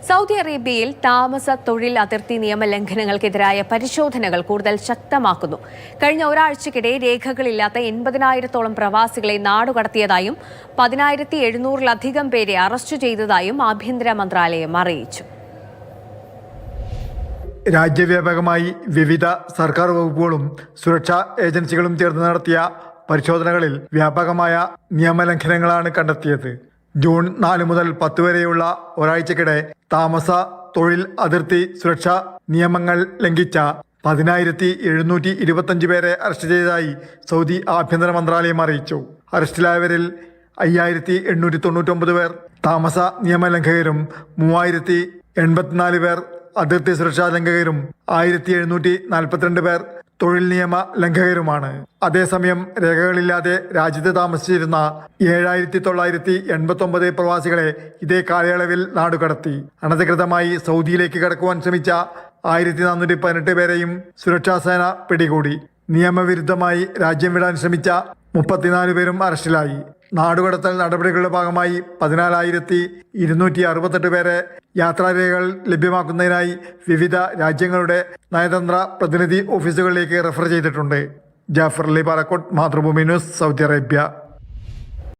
Saudi അറേബ്യയിൽ താമസ തൊഴിൽ അതിർത്തി നിയമലംഘനങ്ങൾക്കെതിരായ പരിശോധനകൾ കൂടുതൽ ശക്തമാക്കുന്നു. കഴിഞ്ഞ ഒരാഴ്ചക്കിടെ രേഖകളില്ലാത്ത 80,000-ഓളം പ്രവാസികളെ നാടുകടത്തിയതായും 10,700-ലധികം പേരെ അറസ്റ്റ് ചെയ്തതായും ആഭ്യന്തര മന്ത്രാലയം അറിയിച്ചു. രാജ്യവ്യാപകമായി വിവിധ സർക്കാർ വകുപ്പുകളും സുരക്ഷാ ഏജൻസികളും ചേർന്ന് നടത്തിയ പരിശോധനകളിൽ വ്യാപകമായ നിയമലംഘനങ്ങളാണ് കണ്ടെത്തിയത്. ജൂൺ 4 മുതൽ 10 വരെയുള്ള ഒരാഴ്ചക്കിടെ താമസ തൊഴിൽ അതിർത്തി സുരക്ഷാ നിയമങ്ങൾ ലംഘിച്ച 10,725 പേരെ അറസ്റ്റ് ചെയ്തതായി സൗദി ആഭ്യന്തര മന്ത്രാലയം അറിയിച്ചു. അറസ്റ്റിലായവരിൽ 5,899 പേർ താമസ നിയമലംഘകരും 3,084 പേർ അതിർത്തി സുരക്ഷാ ലംഘകരും 1,742 പേർ തൊഴിൽ നിയമ ലംഘകരുമാണ്. അതേസമയം രേഖകളില്ലാതെ രാജ്യത്ത് താമസിച്ചിരുന്ന 7,989 പ്രവാസികളെ ഇതേ കാലയളവിൽ നാടുകടത്തി. അനധികൃതമായി സൗദിയിലേക്ക് കടക്കുവാൻ ശ്രമിച്ച 1,418 പേരെയും സുരക്ഷാ സേന പിടികൂടി. നിയമവിരുദ്ധമായി രാജ്യം വിടാൻ ശ്രമിച്ച 34 പേരും അറസ്റ്റിലായി. നാടുകടത്തൽ നടപടികളുടെ ഭാഗമായി 14,268 പേരെ യാത്രാരേഖകൾ ലഭ്യമാക്കുന്നതിനായി വിവിധ രാജ്യങ്ങളുടെ നയതന്ത്ര പ്രതിനിധി ഓഫീസുകളിലേക്ക് റഫർ ചെയ്തിട്ടുണ്ട്. Jafar Ali Palakkode, Mathrubhumi news, Saudi Arabia.